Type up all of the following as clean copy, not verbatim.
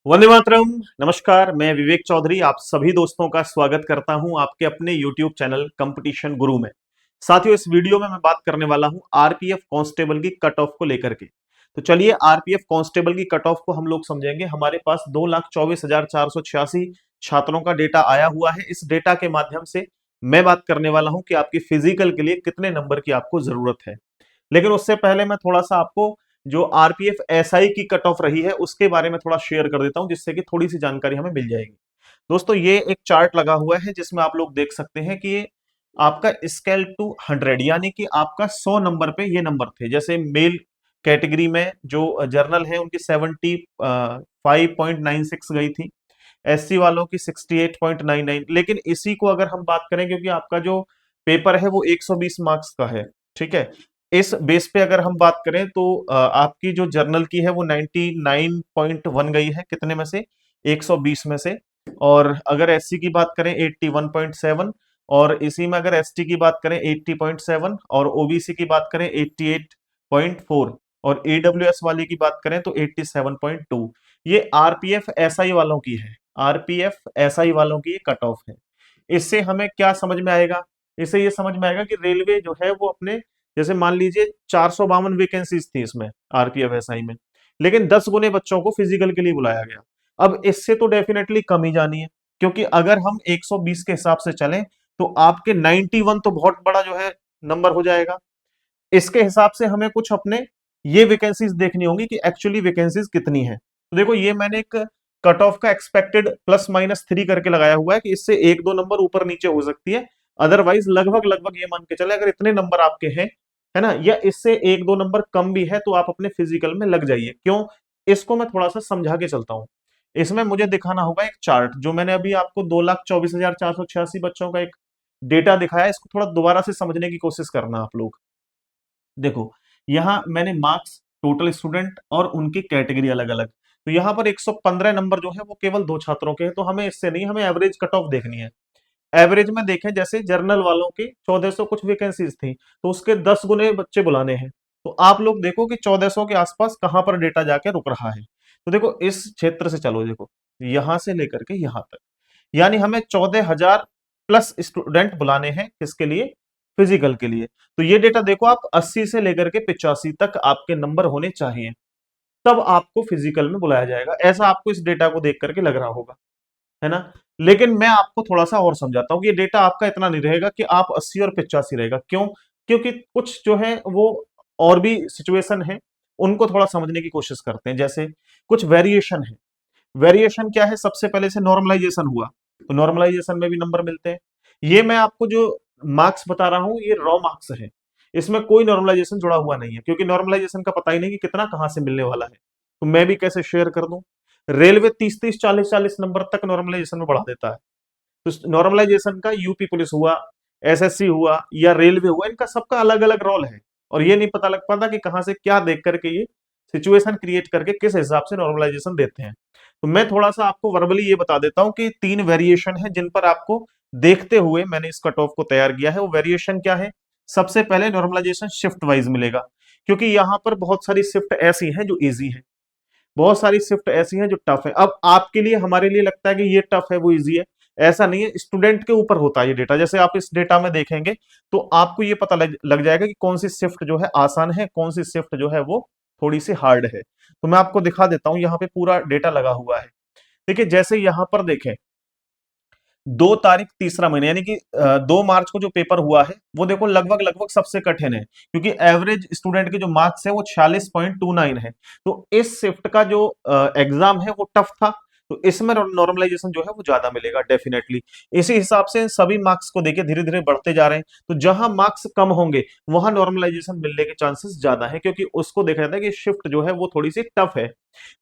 वंदे मातरम। नमस्कार, मैं विवेक चौधरी आप सभी दोस्तों का स्वागत करता हूं आपके अपने YouTube चैनल कंपटीशन गुरु में। साथियों, इस वीडियो में मैं बात करने वाला हूं आरपीएफ कांस्टेबल की कट ऑफ को लेकर के। तो चलिए, आरपीएफ कांस्टेबल की कट ऑफ को हम लोग समझेंगे। हमारे पास 2,24,486 छात्रों का डेटा आया हुआ है। इस डेटा के माध्यम से मैं बात करने वाला हूं कि आपकी फिजिकल के लिए कितने नंबर की आपको जरूरत है। लेकिन उससे पहले मैं थोड़ा सा आपको जो आरपीएफ एसआई की कट ऑफ रही है उसके बारे में थोड़ा शेयर कर देता हूं, जिससे कि थोड़ी सी जानकारी हमें मिल जाएगी। दोस्तों, ये एक चार्ट लगा हुआ है जिसमें आप लोग देख सकते हैं कि ये आपका स्केल टू 100 यानी कि आपका 100 नंबर पे ये नंबर थे। जैसे मेल कैटेगरी में जो जर्नल है उनकी 75.96 गई थी, एससी वालों की 68.99। लेकिन इसी को अगर हम बात करें, क्योंकि आपका जो पेपर है वो 120 मार्क्स का है, ठीक है, इस बेस पे अगर हम बात करें तो आपकी जो जर्नल की है वो 99.1 गई है, कितने में से, 120 में से। और अगर एससी की बात करें 81.7, और इसी में अगर एसटी की बात करें 80.7, और ओबीसी की बात करें 88.4, और ईडब्ल्यूएस वाली की बात करें तो 87.2। ये आरपीएफ एसआई वालों की है, आरपीएफ एसआई वालों की ये कट ऑफ है। इससे हमें क्या समझ में आएगा? इससे ये समझ में आएगा कि रेलवे जो है वो अपने, जैसे मान लीजिए 452 वैकेंसीज थी इसमें आरपीएफ एसआई में, लेकिन 10 गुने बच्चों को फिजिकल के लिए बुलाया गया। अब इससे तो डेफिनेटली कम ही जानी है, क्योंकि अगर हम 120 के हिसाब से चलें तो आपके 91 तो बहुत बड़ा जो है नंबर हो जाएगा। इसके हिसाब से हमें कुछ अपने ये वैकेंसीज देखनी होंगी कि एक्चुअली वैकेंसीज कितनी है। तो देखो, ये मैंने एक कट ऑफ का एक्सपेक्टेड +-3 करके लगाया हुआ है कि इससे एक दो नंबर ऊपर नीचे हो सकती है। अदरवाइज लगभग लगभग ये मान के चले, अगर इतने नंबर आपके हैं, है ना, या इससे एक दो नंबर कम भी है, तो आप अपने फिजिकल में लग जाइए। क्यों? इसको मैं थोड़ा सा समझा के चलता हूं। इसमें मुझे दिखाना होगा एक चार्ट, जो मैंने अभी आपको 2,24,486 बच्चों का एक डेटा दिखाया, इसको थोड़ा दोबारा से समझने की कोशिश करना आप लोग। देखो, यहां मैंने मार्क्स, टोटल स्टूडेंट और उनकी कैटेगरी अलग अलग। तो यहां पर 115 नंबर जो है वो केवल दो छात्रों के हैं, तो हमें इससे नहीं, हमें एवरेज कट ऑफ देखनी है। एवरेज में देखें, जैसे जर्नल वालों की 1400 कुछ वैकेंसीज थी, तो उसके 10 गुने बच्चे बुलाने हैं। तो आप लोग देखो कि 1400 के आसपास कहां पर डेटा जाके रुक रहा है। तो देखो, इस क्षेत्र से चलो, देखो यहां से लेकर के यहां तक, यानी हमें 14,000 प्लस स्टूडेंट बुलाने हैं, किसके लिए? फिजिकल के लिए। तो ये डेटा देखो, आप 80 से लेकर के 85 तक आपके नंबर होने चाहिए, तब आपको फिजिकल में बुलाया जाएगा। ऐसा आपको इस डेटा को देख करके लग रहा होगा, है ना। लेकिन मैं आपको थोड़ा सा और समझाता हूं कि ये डेटा आपका इतना नहीं रहेगा कि आप 80 और 85 रहेगा। क्यों? क्योंकि कुछ जो है वो और भी सिचुएशन है, उनको थोड़ा समझने की कोशिश करते हैं। जैसे कुछ वेरिएशन है। वेरिएशन क्या है? सबसे पहले से नॉर्मलाइजेशन हुआ, तो नॉर्मलाइजेशन में भी नंबर मिलते हैं। ये मैं आपको जो मार्क्स बता रहा हूं, ये रॉ मार्क्स है, इसमें कोई नॉर्मलाइजेशन जुड़ा हुआ नहीं है, क्योंकि नॉर्मलाइजेशन का पता ही नहीं कि कितना कहां से मिलने वाला है। तो मैं भी कैसे शेयर कर दूं? रेलवे 30-30, 40-40 नंबर तक नॉर्मलाइजेशन में बढ़ा देता है। तो नॉर्मलाइजेशन का यूपी पुलिस हुआ, एसएससी हुआ, या रेलवे हुआ, इनका सबका अलग अलग रोल है, और ये नहीं पता लग पाता कि कहां से क्या देख करके ये सिचुएशन क्रिएट करके किस हिसाब से नॉर्मलाइजेशन देते हैं। तो मैं थोड़ा सा आपको वर्बली ये बता देता हूं कि 3 वेरिएशन है जिन पर आपको देखते हुए मैंने इस कट ऑफ को तैयार किया है। वो वेरिएशन क्या है? सबसे पहले नॉर्मलाइजेशन शिफ्ट वाइज मिलेगा, क्योंकि यहां पर बहुत सारी शिफ्ट ऐसी हैं जो इजी है, बहुत सारी शिफ्ट ऐसी हैं जो टफ है। अब आपके लिए, हमारे लिए लगता है कि ये टफ है, वो इजी है, ऐसा नहीं है। स्टूडेंट के ऊपर होता है ये डेटा। जैसे आप इस डेटा में देखेंगे तो आपको ये पता लग जाएगा कि कौन सी शिफ्ट जो है आसान है, कौन सी शिफ्ट जो है वो थोड़ी सी हार्ड है। तो मैं आपको दिखा देता हूं, यहाँ पे पूरा डेटा लगा हुआ है। देखिए, जैसे यहां पर देखें, 2 तारीख तीसरा महीना, यानी कि 2 मार्च को जो पेपर हुआ है वो देखो लगभग लगभग सबसे कठिन है, क्योंकि एवरेज स्टूडेंट के जो मार्क्स है वो 46.29 है। तो इस शिफ्ट का जो एग्जाम है वो टफ था, तो इसमें नॉर्मलाइजेशन जो है वो ज्यादा मिलेगा डेफिनेटली। इसी हिसाब से सभी मार्क्स को देखिए धीरे धीरे बढ़ते जा रहे हैं, तो जहां मार्क्स कम होंगे वहां नॉर्मलाइजेशन मिलने के चांसेस ज्यादा है, क्योंकि उसको देखा जाता है कि शिफ्ट जो है वो थोड़ी सी टफ है।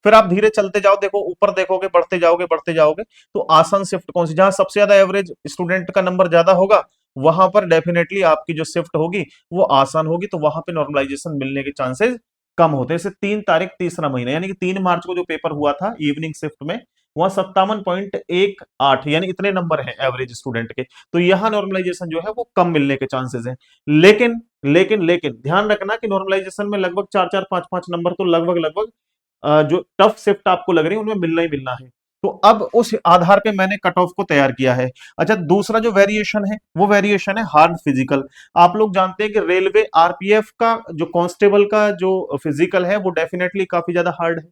फिर आप धीरे चलते जाओ, देखो ऊपर देखोगे, बढ़ते जाओगे बढ़ते जाओगे, तो आसान शिफ्ट कौन सी, जहां सबसे ज्यादा एवरेज स्टूडेंट का नंबर ज्यादा होगा, वहां पर डेफिनेटली आपकी जो शिफ्ट होगी वो आसान होगी, तो वहां पे नॉर्मलाइजेशन मिलने के चांसेस कम होते हैं। जैसे 3 तारीख तीसरा महीना, यानी कि 3 मार्च को जो पेपर हुआ था इवनिंग शिफ्ट में, वहां 57.18, यानी इतने नंबर हैं एवरेज स्टूडेंट के, तो यहां नॉर्मलाइजेशन जो है वो कम मिलने के चांसेस हैं। लेकिन लेकिन लेकिन ध्यान रखना कि नॉर्मलाइजेशन में लगभग 4-4, 5-5 नंबर तो लगभग लगभग जो टफ शिफ्ट आपको लग रही है उनमें मिलना ही मिलना है। तो अब उस आधार पे मैंने कट ऑफ को तैयार किया है। अच्छा, दूसरा जो वेरिएशन है वो वेरिएशन है हार्ड फिजिकल। आप लोग जानते हैं कि रेलवे आरपीएफ का जो कांस्टेबल का जो फिजिकल है वो डेफिनेटली काफी ज्यादा हार्ड है,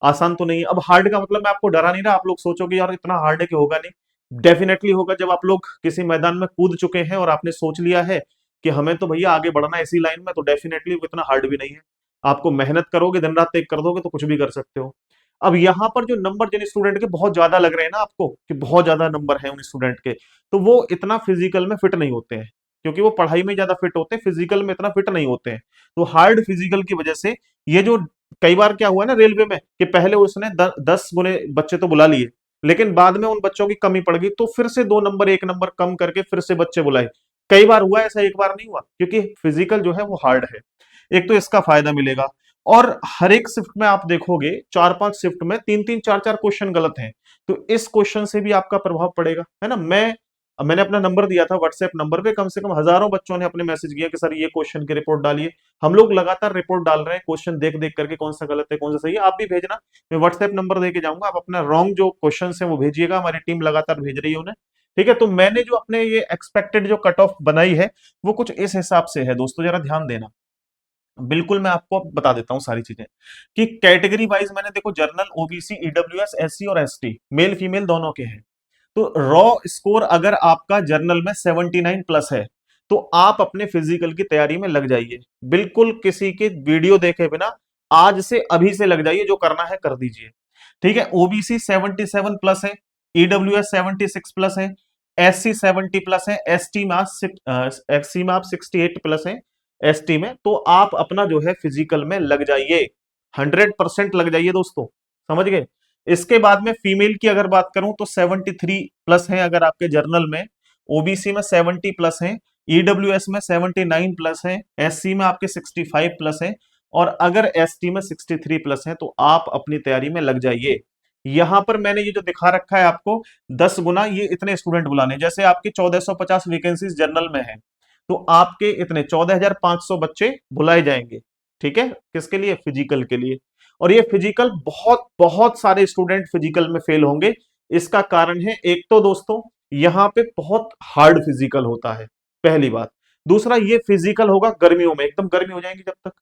आसान तो नहीं है। अब हार्ड का मतलब मैं आपको डरा नहीं रहा, आप लोग सोचोगे यार इतना हार्ड है कि होगा नहीं, डेफिनेटली होगा। जब आप लोग किसी मैदान में कूद चुके हैं और आपने सोच लिया है कि हमें तो भैया आगे बढ़ना है इसी लाइन में, तो डेफिनेटली वो इतना हार्ड भी नहीं है। आपको मेहनत करोगे, दिन रात एक कर दोगे तो कुछ भी कर सकते हो। अब यहाँ पर जो नंबर जिन स्टूडेंट के बहुत ज्यादा लग रहे हैं ना आपको कि बहुत ज्यादा नंबर है उन स्टूडेंट के, तो वो इतना फिजिकल में फिट नहीं होते हैं, क्योंकि वो पढ़ाई में ज्यादा फिट होते हैं, फिजिकल में इतना फिट नहीं होते हैं। तो हार्ड फिजिकल की वजह से ये जो कई बार क्या हुआ ना रेलवे में कि पहले उसने 10 गुने बच्चे तो बुला लिए, लेकिन बाद में उन बच्चों की कमी पड़ गई तो फिर से 2 नंबर 1 नंबर कम करके फिर से बच्चे बुलाए। कई बार हुआ ऐसा, एक बार नहीं हुआ, क्योंकि फिजिकल जो है वो हार्ड है। एक तो इसका फायदा मिलेगा, और हर एक शिफ्ट में आप देखोगे 4-5 शिफ्ट में 3-3 4-4 क्वेश्चन गलत हैं, तो इस क्वेश्चन से भी आपका प्रभाव पड़ेगा, है ना। मैंने अपना नंबर दिया था व्हाट्सएप नंबर पे, कम से कम हजारों बच्चों ने अपने मैसेज किया कि सर ये क्वेश्चन की रिपोर्ट डालिए। हम लोग लगातार रिपोर्ट डाल रहे हैं, क्वेश्चन देख देख करके कौन सा गलत है कौन सा सही है। आप भी भेजना, मैं व्हाट्सएप नंबर देके जाऊंगा, आप अपना रॉन्ग जो क्वेश्चन है वो भेजिएगा, हमारी टीम लगातार भेज रही है उन्हें। ठीक है, तो मैंने जो अपने ये एक्सपेक्टेड जो कट ऑफ बनाई है वो कुछ इस हिसाब से है दोस्तों, जरा ध्यान देना। बिल्कुल, मैं आपको अब बता देता हूँ सारी चीजें कि कैटेगरी वाइज मैंने देखो जनरल, ओबीसी, ईडब्ल्यूएस, एससी और एसटी, मेल फीमेल दोनों के हैं। तो रॉ स्कोर अगर आपका जर्नल में 79 प्लस है तो आप अपने फिजिकल की तैयारी में लग जाइए, बिल्कुल किसी के वीडियो देखे बिना आज से अभी से लग जाइए, जो करना है कर दीजिए। ठीक है, ओबीसी 77 प्लस है, ईडब्ल्यूएस 76 प्लस है, एससी 70 प्लस है, एससी में आप 68 प्लस है, एसटी में। तो आप अपना जो है फिजिकल में लग जाइए, 100% लग जाइए दोस्तों, समझ गए। इसके बाद में फीमेल की अगर बात करूं तो 73 प्लस है अगर आपके जर्नल में, ओबीसी में 70 प्लस है, ईडब्ल्यूएस में 79 प्लस है, एससी में आपके 65 प्लस है, और अगर एसटी में 63 प्लस है तो आप अपनी तैयारी में लग जाइए। यहां पर मैंने ये जो दिखा रखा है आपको 10 गुना ये इतने स्टूडेंट बुलाने, जैसे आपके 1450 वैकेंसीज जनरल में है तो आपके इतने 14,500 बच्चे बुलाए जाएंगे। ठीक है, किसके लिए? फिजिकल के लिए। और ये फिजिकल बहुत बहुत सारे स्टूडेंट फिजिकल में फेल होंगे। इसका कारण है एक तो दोस्तों यहाँ पे बहुत हार्ड फिजिकल होता है, पहली बात। दूसरा ये फिजिकल होगा गर्मियों में, एकदम गर्मी हो जाएंगी जब तक,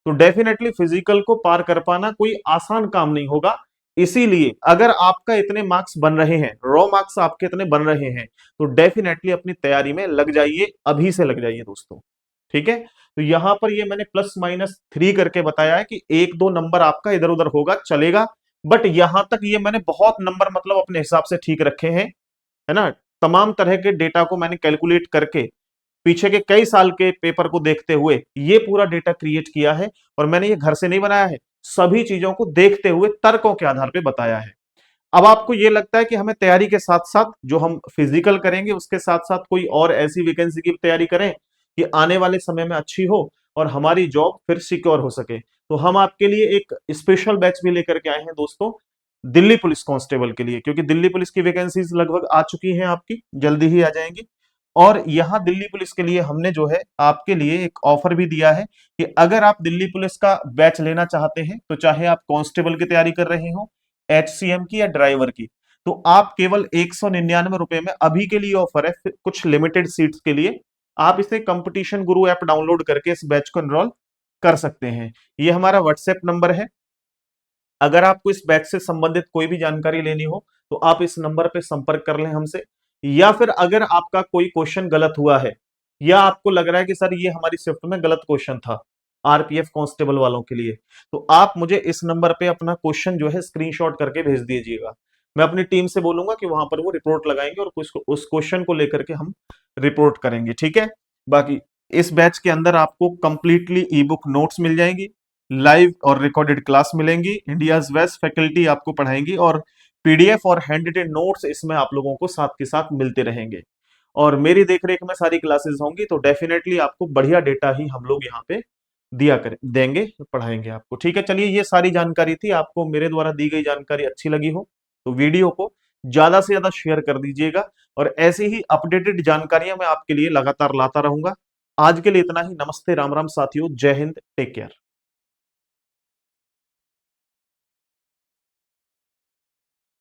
तो डेफिनेटली फिजिकल को पार कर पाना कोई आसान काम नहीं होगा। इसीलिए अगर आपका इतने मार्क्स बन रहे हैं, रॉ मार्क्स आपके इतने बन रहे हैं, तो डेफिनेटली अपनी तैयारी में लग जाइए, अभी से लग जाइए दोस्तों। ठीक है, तो यहां पर ये मैंने +-3 करके बताया है कि 1-2 नंबर आपका इधर उधर होगा चलेगा, बट यहां तक ये मैंने बहुत नंबर मतलब अपने हिसाब से ठीक रखे हैं, है ना। तमाम तरह के डेटा को मैंने कैलकुलेट करके पीछे के कई साल के पेपर को देखते हुए ये पूरा डेटा क्रिएट किया है, और मैंने ये घर से नहीं बनाया है, सभी चीजों को देखते हुए तर्कों के आधार पर बताया है। अब आपको ये लगता है कि हमें तैयारी के साथ साथ जो हम फिजिकल करेंगे उसके साथ साथ कोई और ऐसी वैकेंसी की तैयारी करें कि आने वाले समय में अच्छी हो और हमारी जॉब फिर सिक्योर हो सके, तो हम आपके लिए एक स्पेशल बैच भी लेकर के आए हैं दोस्तों, दिल्ली पुलिस कांस्टेबल के लिए, क्योंकि दिल्ली पुलिस की वैकेंसीज लगभग आ चुकी हैं, आपकी जल्दी ही आ जाएंगी। और यहां दिल्ली पुलिस के लिए हमने जो है आपके लिए एक ऑफर भी दिया है कि अगर आप दिल्ली पुलिस का बैच लेना चाहते हैं, तो चाहे आप कांस्टेबल की तैयारी कर रहे हो, एचसीएम की या ड्राइवर की, तो आप केवल 199 रुपए में अभी के लिए ऑफर है, कुछ लिमिटेड सीट्स के लिए आप इसे कंपटीशन गुरु ऐप डाउनलोड करके इस बैच को एनरोल कर सकते हैं। ये हमारा व्हाट्सएप नंबर है, अगर आपको इस बैच से संबंधित कोई भी जानकारी लेनी हो तो आप इस नंबर पे संपर्क कर लें हमसे। या फिर अगर आपका कोई क्वेश्चन गलत हुआ है या आपको लग रहा है कि सर ये हमारी शिफ्ट में गलत क्वेश्चन था आरपीएफ कांस्टेबल वालों के लिए, तो आप मुझे इस नंबर पे अपना क्वेश्चन जो है स्क्रीनशॉट करके भेज दीजिएगा। मैं अपनी टीम से बोलूंगा कि वहां पर वो रिपोर्ट लगाएंगे और उस क्वेश्चन को लेकर के हम रिपोर्ट करेंगे। ठीक है, बाकी इस बैच के अंदर आपको कंप्लीटली ई बुक नोट्स मिल जाएंगी, लाइव और रिकॉर्डेड क्लास मिलेंगी, इंडियाज बेस्ट फैकल्टी आपको पढ़ाएंगी, और पीडीएफ और हैंड रिटेन नोट्स इसमें आप लोगों को साथ के साथ मिलते रहेंगे। और मेरी देखरेख में सारी क्लासेस होंगी, तो डेफिनेटली आपको बढ़िया डेटा ही हम लोग यहाँ पे दिया करें देंगे, पढ़ाएंगे आपको। ठीक है, चलिए ये सारी जानकारी थी। आपको मेरे द्वारा दी गई जानकारी अच्छी लगी हो तो वीडियो को ज्यादा से ज्यादा शेयर कर दीजिएगा, और ऐसी ही अपडेटेड जानकारियां मैं आपके लिए लगातार लाता रहूंगा। आज के लिए इतना ही। नमस्ते, राम राम साथियों, जय हिंद, टेक केयर।